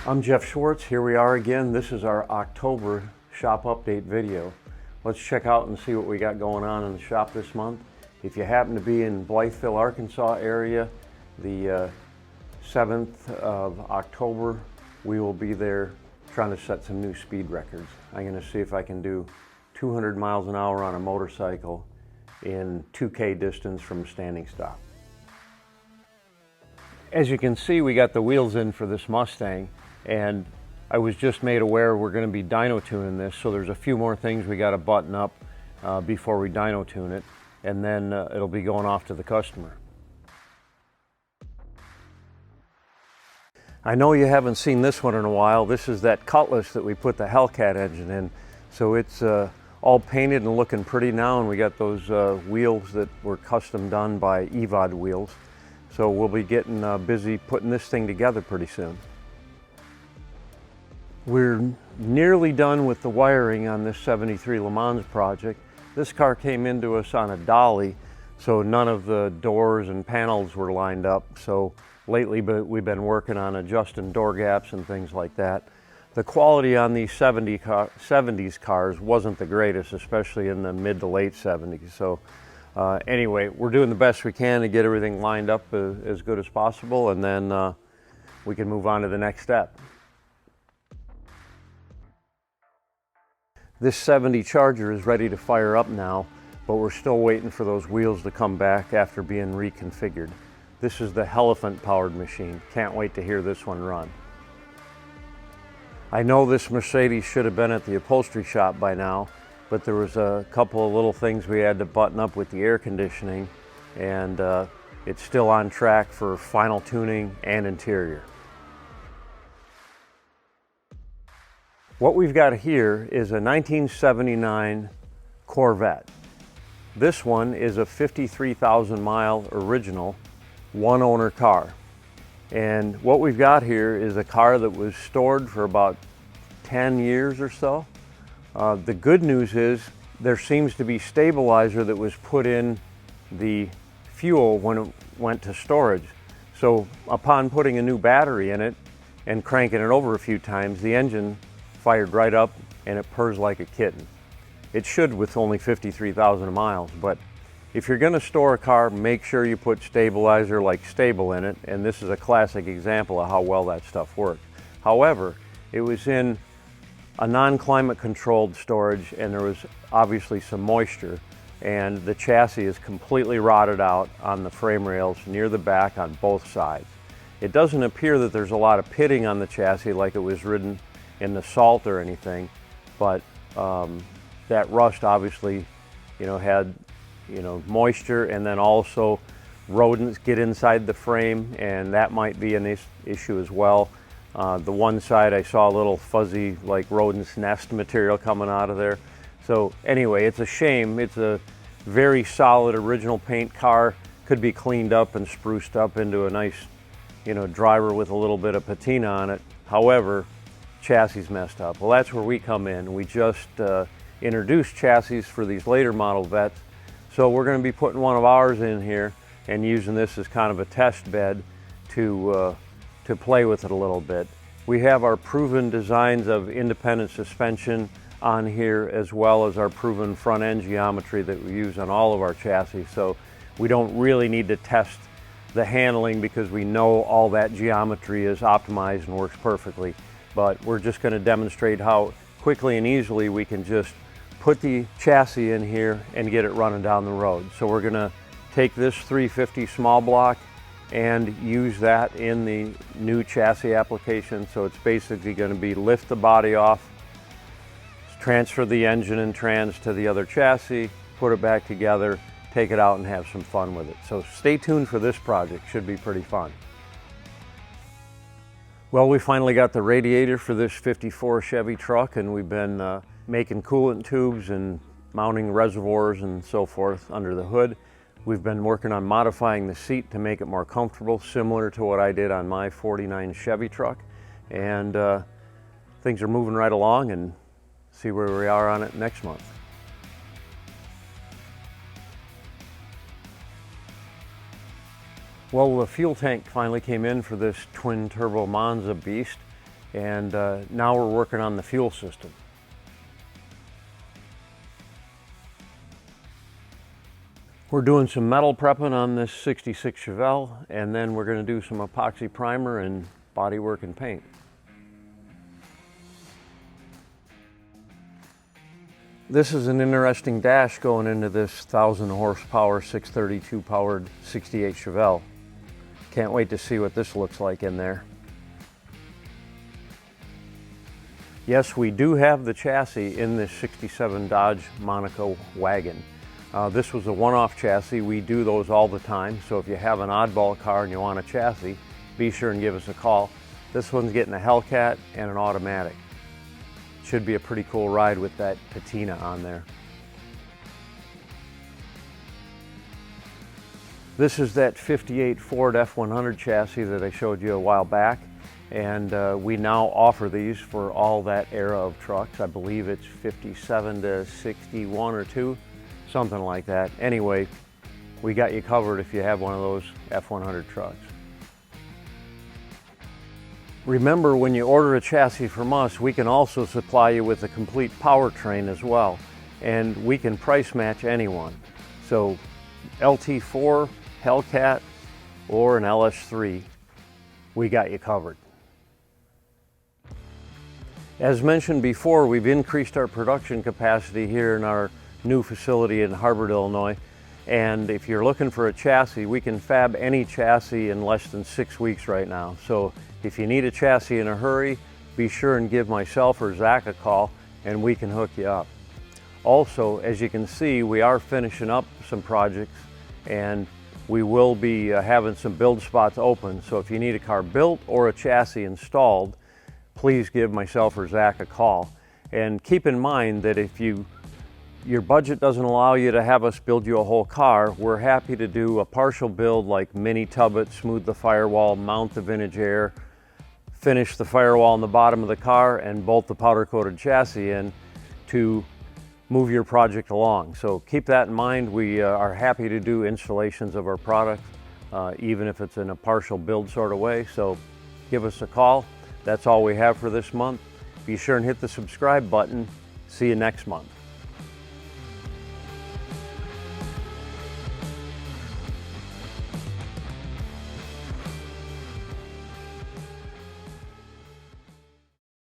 I'm Jeff Schwartz. Here we are again. This is our October shop update video. Let's check out and see what we got going on in the shop this month. If you happen to be in Blytheville, Arkansas area, the 7th of October, we will be there trying to set some new speed records. I'm going to see if I can do 200 miles an hour on a motorcycle in 2K distance from standing stop. As you can see, we got the wheels in for this Mustang, and I was just made aware we're going to be dyno tuning this, so there's a few more things we got to button up before we dyno tune it, and then it'll be going off to the customer. I know you haven't seen this one in a while. This is that Cutlass that we put the Hellcat engine in, so it's all painted and looking pretty now, and we got those wheels that were custom done by EVOD wheels. So we'll be getting busy putting this thing together pretty soon. We're nearly done with the wiring on this 73 Lemans project. This car came into us on a dolly, so none of the doors and panels were lined up. So lately we've been working on adjusting door gaps and things like that. The quality on these 70s cars wasn't the greatest, especially in the mid to late 70s. So anyway, we're doing the best we can to get everything lined up as good as possible, and then we can move on to the next step. This 70 Charger is ready to fire up now, but we're still waiting for those wheels to come back after being reconfigured. This is the Hellcat powered machine. Can't wait to hear this one run. I know this Mercedes should have been at the upholstery shop by now, but there was a couple of little things we had to button up with the air conditioning, and it's still on track for final tuning and interior. What we've got here is a 1979 Corvette. This one is a 53,000 mile original, one owner car. And what we've got here is a car that was stored for about 10 years or so. The good news is there seems to be stabilizer that was put in the fuel when it went to storage. So upon putting a new battery in it and cranking it over a few times, the engine fired right up and it purrs like a kitten. It should with only 53,000 miles, but if you're going to store a car, make sure you put stabilizer like Stable in it, and this is a classic example of how well that stuff works. However, it was in a non-climate controlled storage, and there was obviously some moisture, and the chassis is completely rotted out on the frame rails near the back on both sides. It doesn't appear that there's a lot of pitting on the chassis like it was ridden in the salt or anything, but that rust obviously had moisture, and then also rodents get inside the frame, and that might be an issue as well. The one side I saw a little fuzzy, like rodent's nest material coming out of there. So anyway, it's a shame. It's a very solid original paint car. Could be cleaned up and spruced up into a nice, driver with a little bit of patina on it. However, chassis messed up. Well, that's where we come in. We just introduced chassis for these later model Vettes. So we're going to be putting one of ours in here and using this as kind of a test bed to play with it a little bit. We have our proven designs of independent suspension on here, as well as our proven front end geometry that we use on all of our chassis. So we don't really need to test the handling because we know all that geometry is optimized and works perfectly. But we're just going to demonstrate how quickly and easily we can just put the chassis in here and get it running down the road. So we're going to take this 350 small block and use that in the new chassis application. So it's basically going to be lift the body off, transfer the engine and trans to the other chassis, put it back together, take it out and have some fun with it. So stay tuned for this project. Should be pretty fun. Well, we finally got the radiator for this 54 Chevy truck, and we've been making coolant tubes and mounting reservoirs and so forth under the hood. We've been working on modifying the seat to make it more comfortable, similar to what I did on my 49 Chevy truck. And things are moving right along, and see where we are on it next month. Well, the fuel tank finally came in for this twin turbo Monza beast, and now we're working on the fuel system. We're doing some metal prepping on this 66 Chevelle, and then we're going to do some epoxy primer and bodywork and paint. This is an interesting dash going into this 1,000 horsepower 632 powered 68 Chevelle. Can't wait to see what this looks like in there. Yes, we do have the chassis in this 67 Dodge Monaco wagon. This was a one-off chassis. We do those all the time, so if you have an oddball car and you want a chassis, be sure and give us a call. This one's getting a Hellcat and an automatic. Should be a pretty cool ride with that patina on there. This is that 58 Ford F100 chassis that I showed you a while back, and we now offer these for all that era of trucks. I believe it's 57 to 61 or 2, something like that. Anyway, we got you covered if you have one of those F100 trucks. Remember, when you order a chassis from us, we can also supply you with a complete powertrain as well, and we can price match anyone. So LT4, Hellcat, or an LS3, we got you covered. As mentioned before, we've increased our production capacity here in our new facility in Hubbard, Illinois, and if you're looking for a chassis, we can fab any chassis in less than 6 weeks right now. So if you need a chassis in a hurry, be sure and give myself or Zach a call and we can hook you up. Also, as you can see, we are finishing up some projects and we will be having some build spots open. So if you need a car built or a chassis installed, please give myself or Zach a call. And keep in mind that if your budget doesn't allow you to have us build you a whole car, we're happy to do a partial build like mini tub it, smooth the firewall, mount the vintage air, finish the firewall on the bottom of the car, and bolt the powder coated chassis in to move your project along. So keep that in mind. We are happy to do installations of our products, even if it's in a partial build sort of way. So give us a call. That's all we have for this month. Be sure and hit the subscribe button. See you next month.